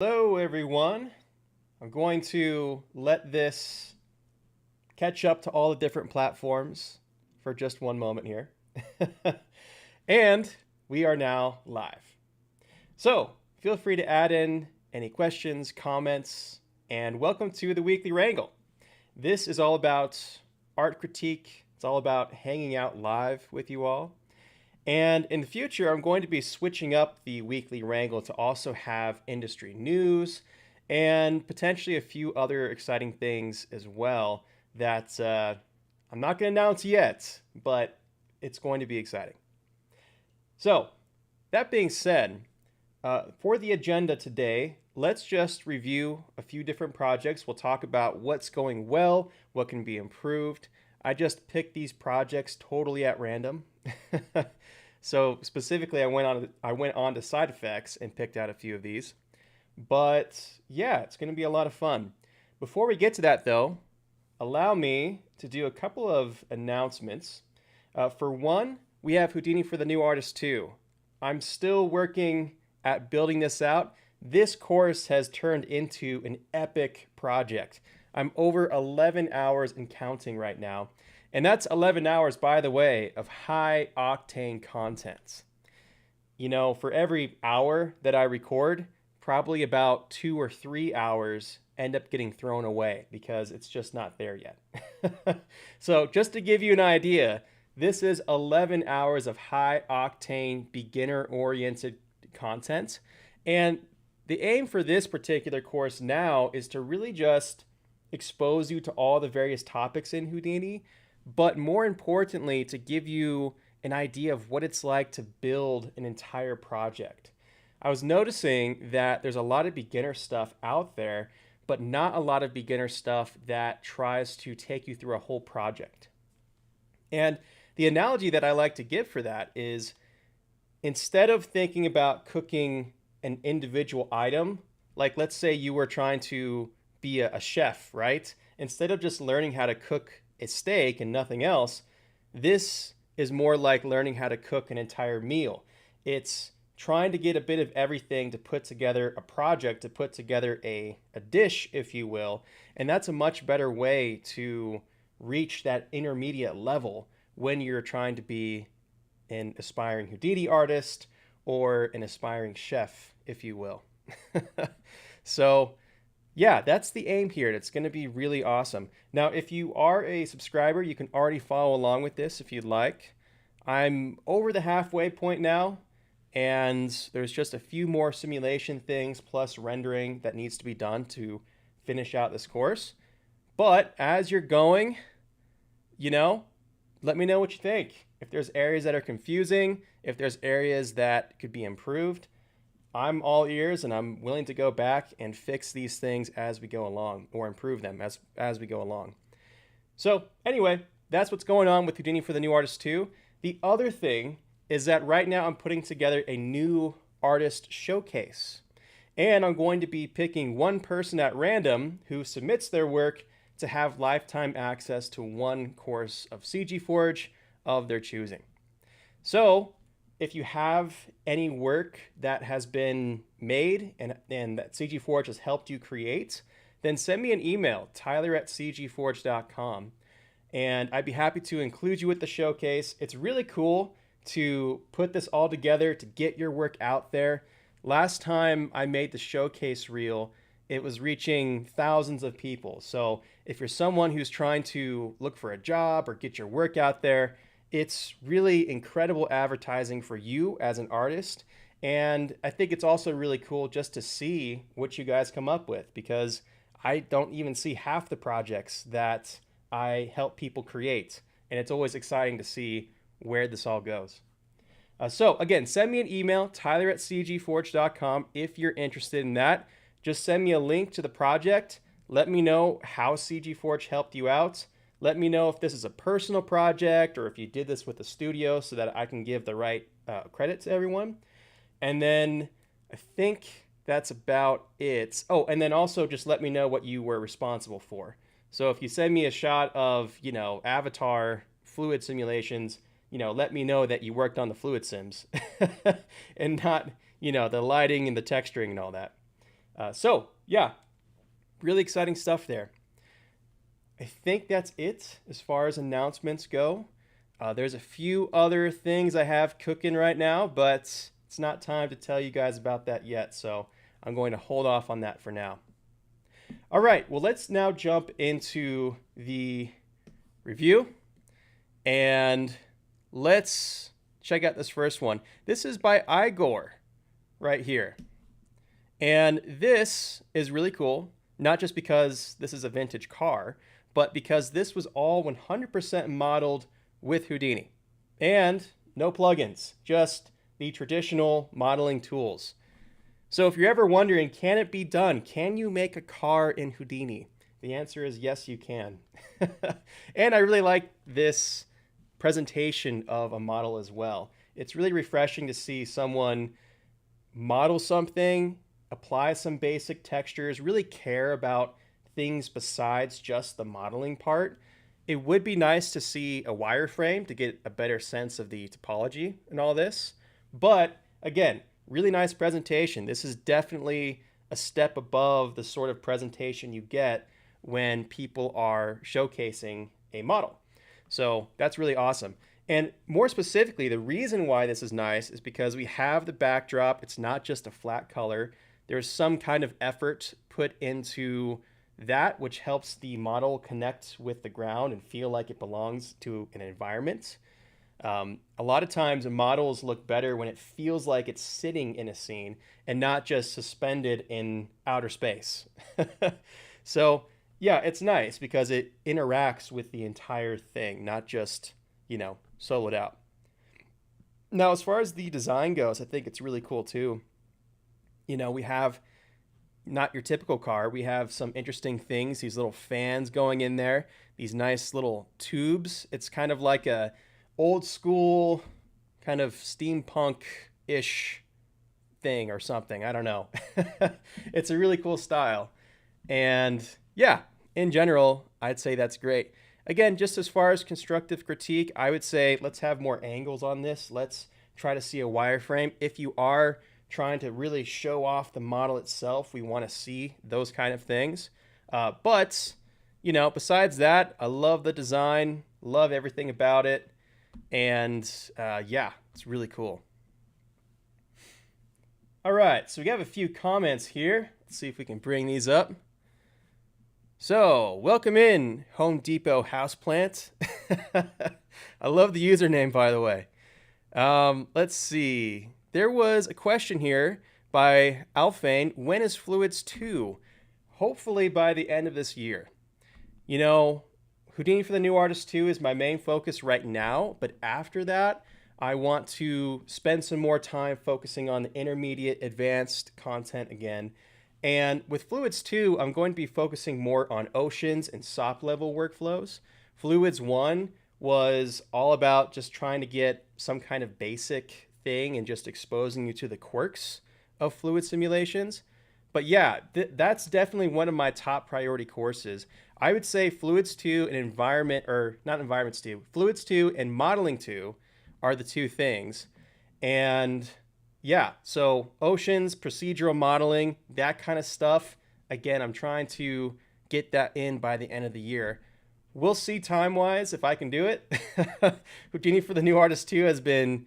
Hello, everyone. I'm going to let this catch up to all the different platforms for just one moment here. And we are now live. So feel free to add in any questions, comments, and welcome to the Weekly Wrangle. This is all about art critique, it's all about hanging out live with you all. And in the future, I'm going to be switching up the Weekly Wrangle to also have industry news and potentially a few other exciting things as well that I'm not going to announce yet, but it's going to be exciting. So, that being said, for the agenda today, let's just review a few different projects. We'll talk about what's going well, what can be improved. I just picked these projects totally at random. So specifically, I went on to side effects and picked out a few of these. But yeah, it's going to be a lot of fun. Before we get to that, though, allow me to do a couple of announcements. For one, we have Houdini for the new artist too. I'm still working at building this out. This course has turned into an epic project. I'm over 11 hours and counting right now. And that's 11 hours, by the way, of high octane content. You know, for every hour that I record, probably about 2 or 3 hours end up getting thrown away because it's just not there yet. So, just to give you an idea, this is 11 hours of high octane, beginner oriented content. And the aim for this particular course now is to really just expose you to all the various topics in Houdini, but more importantly, to give you an idea of what it's like to build an entire project. I was noticing that there's a lot of beginner stuff out there, but not a lot of beginner stuff that tries to take you through a whole project. And the analogy that I like to give for that is instead of thinking about cooking an individual item, like let's say you were trying to be a chef, right? Instead of just learning how to cook a steak and nothing else, this is more like learning how to cook an entire meal. It's trying to get a bit of everything to put together a project, to put together a dish, if you will. And that's a much better way to reach that intermediate level when you're trying to be an aspiring Houdini artist or an aspiring chef, if you will. So, yeah, that's the aim here. It's going to be really awesome. Now, if you are a subscriber, you can already follow along with this if you'd like. I'm over the halfway point now, and there's just a few more simulation things plus rendering that needs to be done to finish out this course. But as you're going, you know, let me know what you think. If there's areas that are confusing, if there's areas that could be improved, I'm all ears and I'm willing to go back and fix these things as we go along or improve them as we go along. So anyway, that's what's going on with Houdini for the new artist too. The other thing is that right now I'm putting together a new artist showcase. And I'm going to be picking one person at random who submits their work to have lifetime access to one course of CG Forge of their choosing. So if you have any work that has been made and that CG Forge has helped you create, then send me an email, tyler@cgforge.com, and I'd be happy to include you with the showcase. It's really cool to put this all together, to get your work out there. Last time I made the showcase reel, it was reaching thousands of people. So if you're someone who's trying to look for a job or get your work out there, it's really incredible advertising for you as an artist. And I think it's also really cool just to see what you guys come up with because I don't even see half the projects that I help people create. And it's always exciting to see where this all goes. So again, send me an email, tyler@cgforge.com if you're interested in that. Just send me a link to the project. Let me know how CG Forge helped you out. Let me know if this is a personal project or if you did this with a studio so that I can give the right credit to everyone. And then I think that's about it. Oh, and then also just let me know what you were responsible for. So if you send me a shot of, Avatar fluid simulations, let me know that you worked on the fluid sims and not, the lighting and the texturing and all that. So yeah, really exciting stuff there. I think that's it as far as announcements go. There's a few other things I have cooking right now, but it's not time to tell you guys about that yet. So I'm going to hold off on that for now. All right, well, let's now jump into the review and let's check out this first one. This is by Igore right here. And this is really cool, not just because this is a vintage car, but because this was all 100% modeled with Houdini. And no plugins, just the traditional modeling tools. So if you're ever wondering, can it be done? Can you make a car in Houdini? The answer is yes, you can. And I really like this presentation of a model as well. It's really refreshing to see someone model something, apply some basic textures, really care about things besides just the modeling part. It would be nice to see a wireframe to get a better sense of the topology and all this. But again, really nice presentation. This is definitely a step above the sort of presentation you get when people are showcasing a model. So that's really awesome. And more specifically, the reason why this is nice is because we have the backdrop. It's not just a flat color. There's some kind of effort put into that, which helps the model connect with the ground and feel like it belongs to an environment. A lot of times models look better when it feels like it's sitting in a scene and not just suspended in outer space. So yeah, it's nice because it interacts with the entire thing, not just, soloed out. Now, as far as the design goes, I think it's really cool too. We have not your typical car. We have some interesting things, these little fans going in there, these nice little tubes. It's kind of like a old school kind of steampunk-ish thing or something. I don't know. It's a really cool style. And yeah, in general, I'd say that's great. Again, just as far as constructive critique, I would say let's have more angles on this. Let's try to see a wireframe. If you are trying to really show off the model itself, we want to see those kind of things. But, besides that, I love the design, love everything about it. And yeah, it's really cool. All right, so we have a few comments here. Let's see if we can bring these up. So, welcome in, Home Depot Houseplant. I love the username, by the way. Let's see. There was a question here by Alphane. When is Fluids 2? Hopefully by the end of this year. Houdini for the New Artist 2 is my main focus right now, but after that, I want to spend some more time focusing on the intermediate advanced content again. And with Fluids 2, I'm going to be focusing more on oceans and SOP level workflows. Fluids 1 was all about just trying to get some kind of basic thing and just exposing you to the quirks of fluid simulations. But yeah, that's definitely one of my top priority courses. I would say Fluids 2 and Fluids 2 and Modeling 2 are the two things. And yeah, so oceans, procedural modeling, that kind of stuff. Again, I'm trying to get that in by the end of the year. We'll see time-wise if I can do it. Houdini for the New Artist 2 has been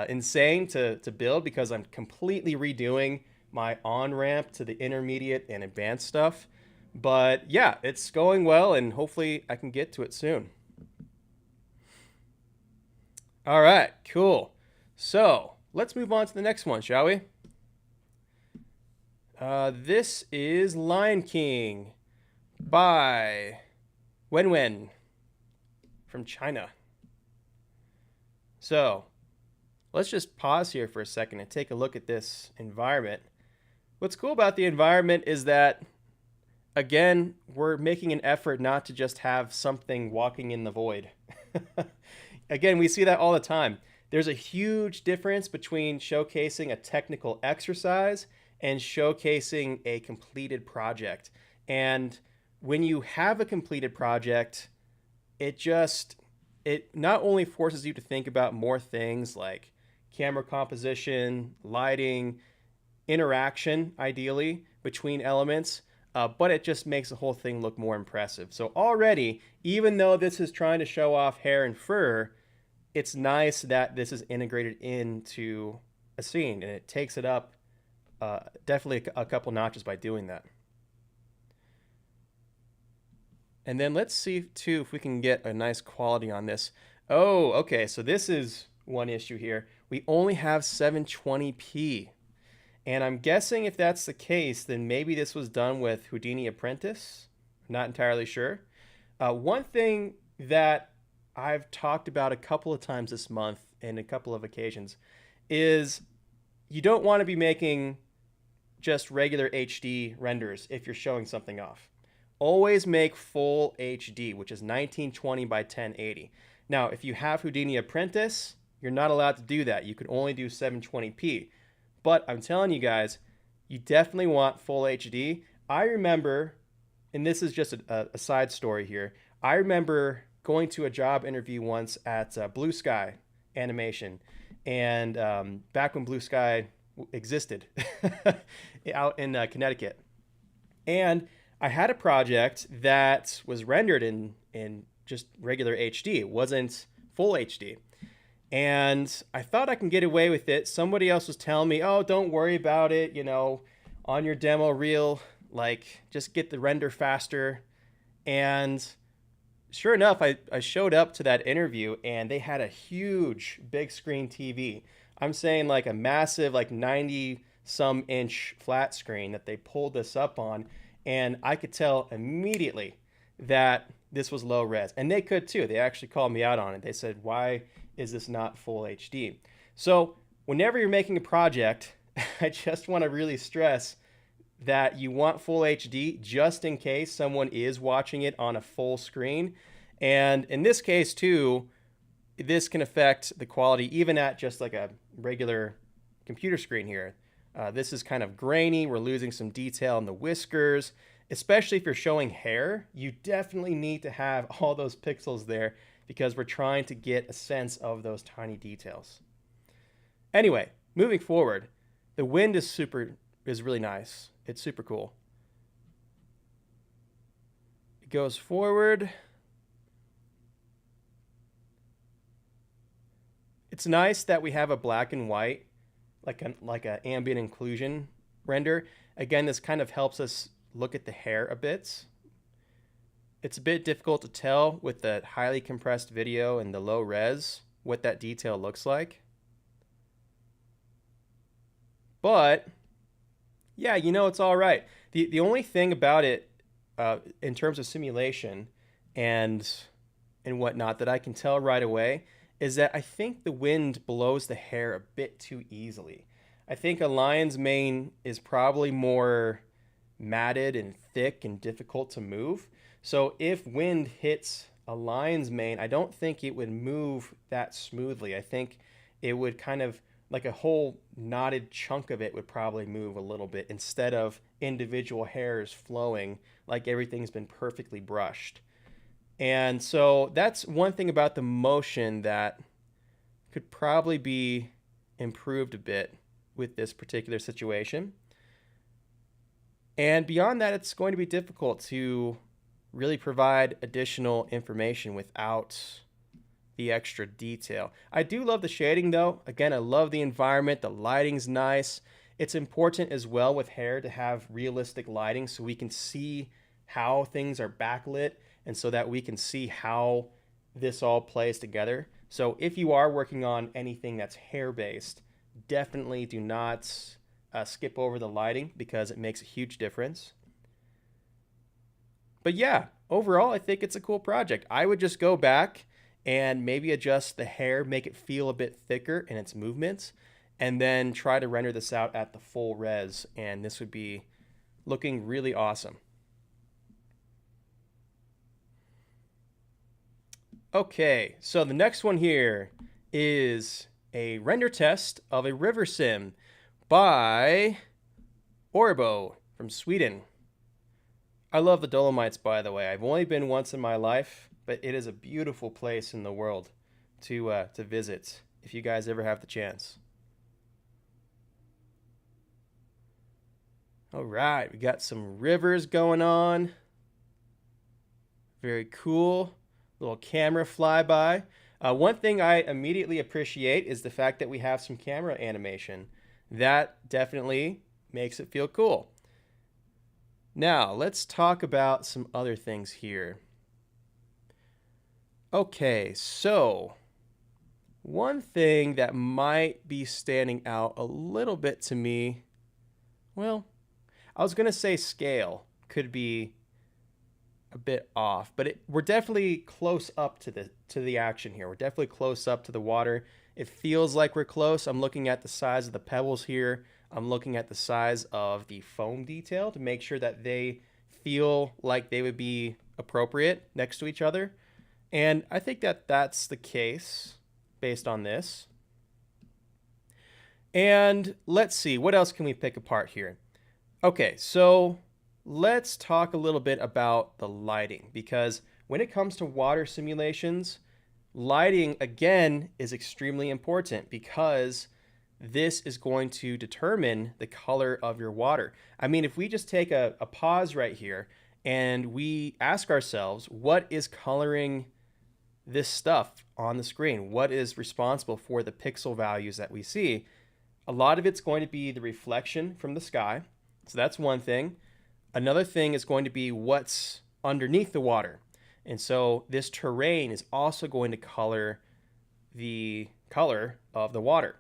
insane to build because I'm completely redoing my on-ramp to the intermediate and advanced stuff. But yeah, it's going well, and hopefully I can get to it soon. All right, cool. So let's move on to the next one, shall we? This is Lion King by Wenwen from China. So let's just pause here for a second and take a look at this environment. What's cool about the environment is that, again, we're making an effort not to just have something walking in the void. Again, we see that all the time. There's a huge difference between showcasing a technical exercise and showcasing a completed project. And when you have a completed project, it not only forces you to think about more things like camera composition, lighting, interaction, ideally, between elements, but it just makes the whole thing look more impressive. So already, even though this is trying to show off hair and fur, it's nice that this is integrated into a scene, and it takes it up definitely a couple notches by doing that. And then let's see too if we can get a nice quality on this. Oh, okay, so this is one issue here. We only have 720p. And I'm guessing if that's the case, then maybe this was done with Houdini Apprentice. Not entirely sure. One thing that I've talked about a couple of times this month and a couple of occasions is you don't want to be making just regular HD renders if you're showing something off. Always make full HD, which is 1920 by 1080. Now, if you have Houdini Apprentice, you're not allowed to do that. You can only do 720p. But I'm telling you guys, you definitely want full HD. I remember, and this is just a side story here, I remember going to a job interview once at Blue Sky Animation. And back when Blue Sky existed out in Connecticut. And I had a project that was rendered in just regular HD. It wasn't full HD. And I thought I can get away with it. Somebody else was telling me, oh, don't worry about it. You know, on your demo reel, like, just get the render faster. And sure enough, I showed up to that interview and they had a huge big screen TV. I'm saying like a massive, like 90 some inch flat screen that they pulled this up on. And I could tell immediately that this was low res. And they could too. They actually called me out on it. They said, why is this not full HD? So whenever you're making a project, I just want to really stress that you want full HD just in case someone is watching it on a full screen. And in this case too, this can affect the quality even at just like a regular computer screen here. This is kind of grainy. We're losing some detail in the whiskers, especially if you're showing hair. You definitely need to have all those pixels there because we're trying to get a sense of those tiny details. Anyway, moving forward, the wind is really nice. It's super cool. It goes forward. It's nice that we have a black and white, like a ambient inclusion render. Again, this kind of helps us look at the hair a bit. It's a bit difficult to tell with the highly compressed video and the low res what that detail looks like. But yeah, you know, it's all right. The only thing about it in terms of simulation and whatnot that I can tell right away is that I think the wind blows the hair a bit too easily. I think a lion's mane is probably more matted and thick and difficult to move. So if wind hits a lion's mane, I don't think it would move that smoothly. I think it would kind of, like a whole knotted chunk of it would probably move a little bit instead of individual hairs flowing like everything's been perfectly brushed. And so that's one thing about the motion that could probably be improved a bit with this particular situation. And beyond that, it's going to be difficult to really provide additional information without the extra detail. I do love the shading though. Again, I love the environment. The lighting's nice. It's important as well with hair to have realistic lighting so we can see how things are backlit and so that we can see how this all plays together. So if you are working on anything that's hair-based, definitely do not skip over the lighting because it makes a huge difference. But yeah, overall, I think it's a cool project. I would just go back and maybe adjust the hair, make it feel a bit thicker in its movements, and then try to render this out at the full res, and this would be looking really awesome. Okay, so the next one here is a render test of a river sim by Orbo from Sweden. I love the Dolomites, by the way. I've only been once in my life, but it is a beautiful place in the world to visit if you guys ever have the chance. All right, we got some rivers going on. Very cool. Little camera flyby. One thing I immediately appreciate is the fact that we have some camera animation. That definitely makes it feel cool. Now, let's talk about some other things here. Okay, so one thing that might be standing out a little bit to me, well, I was going to say scale could be a bit off, but we're definitely close up to the action here. We're definitely close up to the water. It feels like we're close. I'm looking at the size of the pebbles here. I'm looking at the size of the foam detail to make sure that they feel like they would be appropriate next to each other. And I think that that's the case based on this. And let's see, what else can we pick apart here? Okay, so let's talk a little bit about the lighting, because when it comes to water simulations, lighting again is extremely important because this is going to determine the color of your water. I mean, if we just take a pause right here and we ask ourselves, what is coloring this stuff on the screen? What is responsible for the pixel values that we see? A lot of it's going to be the reflection from the sky. So that's one thing. Another thing is going to be what's underneath the water. And so this terrain is also going to color the color of the water.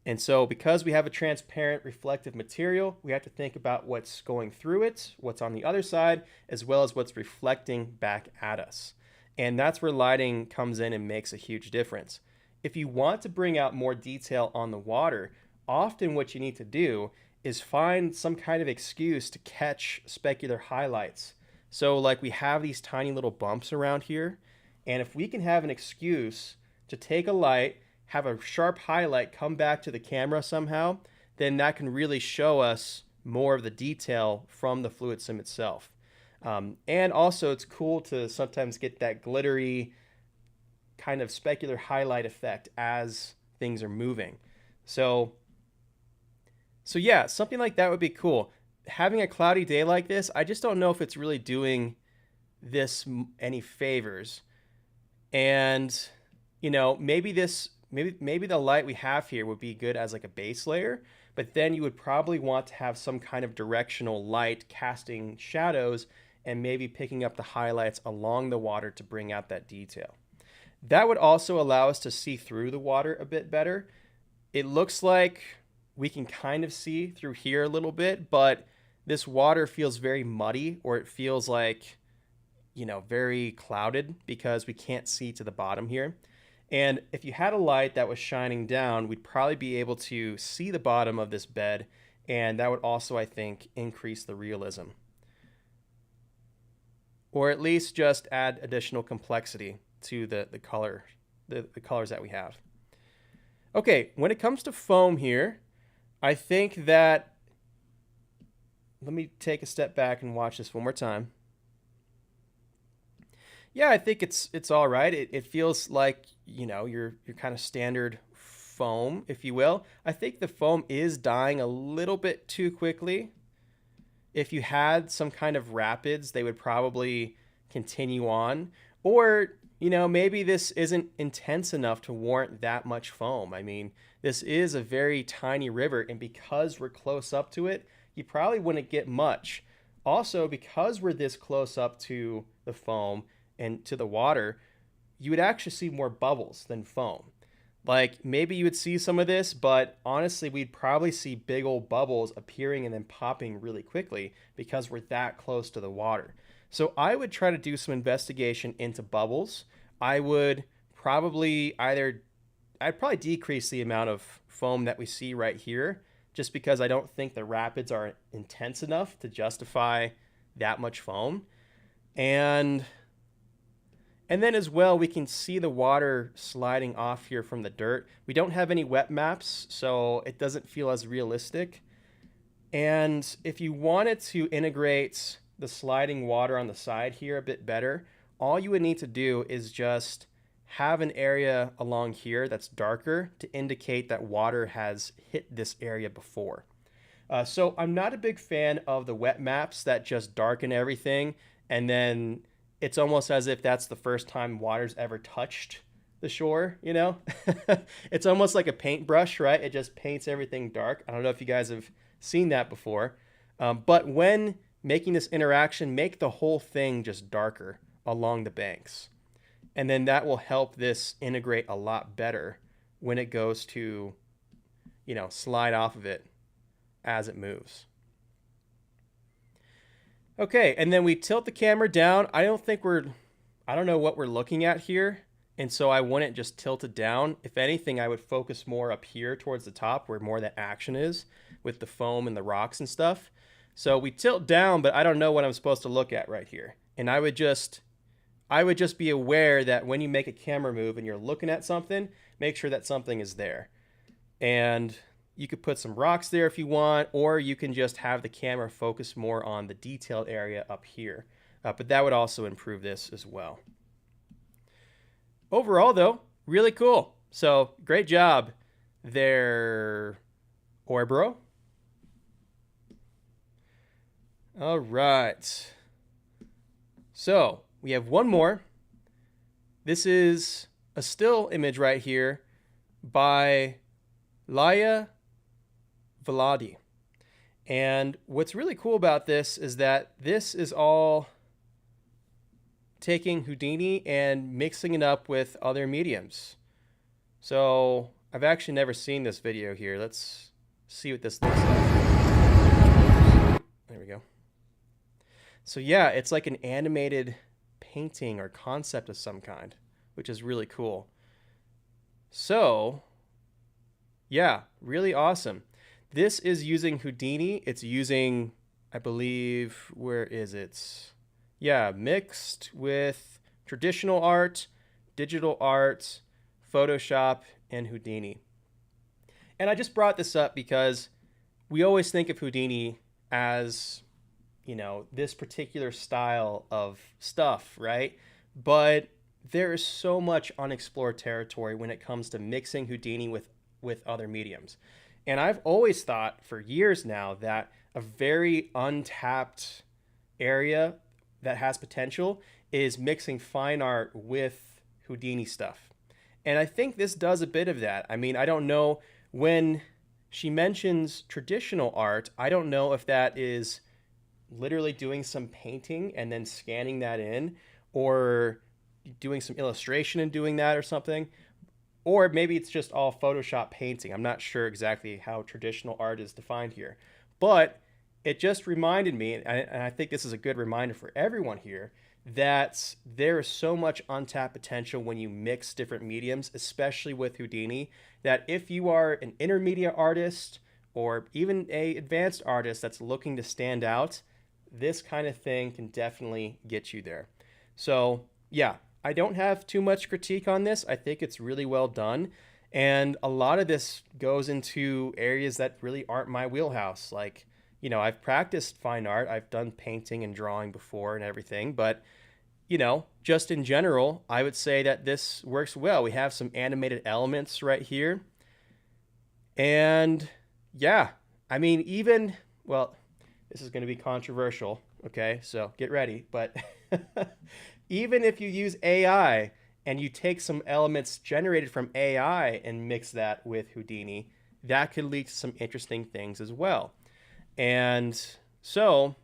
And so because we have a transparent reflective material, we have to think about what's going through it, what's on the other side, as well as what's reflecting back at us. And that's where lighting comes in and makes a huge difference. If you want to bring out more detail on the water, often what you need to do is find some kind of excuse to catch specular highlights. So like we have these tiny little bumps around here, and if we can have an excuse to take a light, have a sharp highlight come back to the camera somehow, then that can really show us more of the detail from the fluid sim itself. And also it's cool to sometimes get that glittery kind of specular highlight effect as things are moving. So yeah, something like that would be cool. Having a cloudy day like this, I just don't know if it's really doing this any favors. And maybe the light we have here would be good as like a base layer, but then you would probably want to have some kind of directional light casting shadows and maybe picking up the highlights along the water to bring out that detail. That would also allow us to see through the water a bit better. It looks like we can kind of see through here a little bit, but this water feels very muddy, or it feels like, very clouded because we can't see to the bottom here. And if you had a light that was shining down, we'd probably be able to see the bottom of this bed, and that would also, I think, increase the realism. Or at least just add additional complexity to the colors that we have. Okay, when it comes to foam here, I think that, let me take a step back and watch this one more time. Yeah, I think it's all right. It feels like, your kind of standard foam, if you will. I think the foam is dying a little bit too quickly. If you had some kind of rapids, they would probably continue on. Or, maybe this isn't intense enough to warrant that much foam. I mean, this is a very tiny river, and because we're close up to it, you probably wouldn't get much. Also, because we're this close up to the foam and to the water, you would actually see more bubbles than foam. Like maybe you would see some of this, but honestly, we'd probably see big old bubbles appearing and then popping really quickly because we're that close to the water. So I would try to do some investigation into bubbles. I would probably I'd probably decrease the amount of foam that we see right here, just because I don't think the rapids are intense enough to justify that much foam. And then as well, we can see the water sliding off here from the dirt. We don't have any wet maps, so it doesn't feel as realistic. And if you wanted to integrate the sliding water on the side here a bit better, all you would need to do is just have an area along here that's darker to indicate that water has hit this area before. So I'm not a big fan of the wet maps that just darken everything, and then it's almost as if that's the first time water's ever touched the shore, you know? It's almost like a paintbrush, right? It just paints everything dark. I don't know if you guys have seen that before. But when making this interaction, make the whole thing just darker along the banks. And then that will help this integrate a lot better when it goes to, slide off of it as it moves. Okay, and then we tilt the camera down. I don't know what we're looking at here, and so I wouldn't just tilt it down. If anything, I would focus more up here towards the top where more of the action is with the foam and the rocks and stuff. So we tilt down, but I don't know what I'm supposed to look at right here. And I would just be aware that when you make a camera move and you're looking at something, make sure that something is there. And you could put some rocks there if you want, or you can just have the camera focus more on the detailed area up here. But that would also improve this as well. Overall, though, really cool. So great job there, Orbro. All right. So we have one more. This is a still image right here by Laya Vladi. And what's really cool about this is that this is all taking Houdini and mixing it up with other mediums. So I've actually never seen this video here. Let's see what this looks like. There we go. So yeah, it's like an animated painting or concept of some kind, which is really cool. So yeah, really awesome. This is using Houdini. It's using, I believe, where is it? Yeah, mixed with traditional art, digital art, Photoshop, and Houdini. And I just brought this up because we always think of Houdini as, this particular style of stuff, right? But there is so much unexplored territory when it comes to mixing Houdini with other mediums. And I've always thought for years now that a very untapped area that has potential is mixing fine art with Houdini stuff. And I think this does a bit of that. I mean, I don't know, when she mentions traditional art, I don't know if that is literally doing some painting and then scanning that in, or doing some illustration and doing that or something. Or maybe it's just all Photoshop painting. I'm not sure exactly how traditional art is defined here. But it just reminded me, and I think this is a good reminder for everyone here, that there is so much untapped potential when you mix different mediums, especially with Houdini, that if you are an intermediate artist or even an advanced artist that's looking to stand out, this kind of thing can definitely get you there. So yeah, I don't have too much critique on this. I think it's really well done. And a lot of this goes into areas that really aren't my wheelhouse. Like, I've practiced fine art. I've done painting and drawing before and everything. But, just in general, I would say that this works well. We have some animated elements right here. And yeah, I mean, this is going to be controversial. Okay, so get ready. But even if you use AI and you take some elements generated from AI and mix that with Houdini, that could lead to some interesting things as well. And so,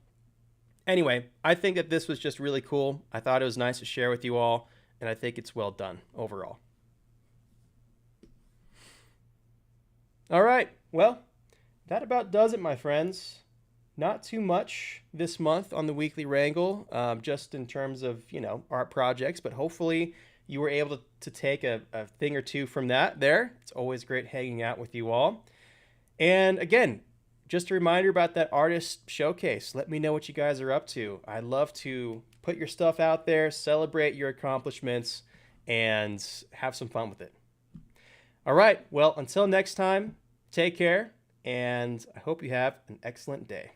anyway, I think that this was just really cool. I thought it was nice to share with you all, and I think it's well done overall. All right, well, that about does it, my friends. Not too much this month on the Weekly Wrangle, just in terms of, art projects, but hopefully you were able to take a thing or two from that there. It's always great hanging out with you all. And again, just a reminder about that artist showcase. Let me know what you guys are up to. I'd love to put your stuff out there, celebrate your accomplishments, and have some fun with it. All right, well, until next time, take care, and I hope you have an excellent day.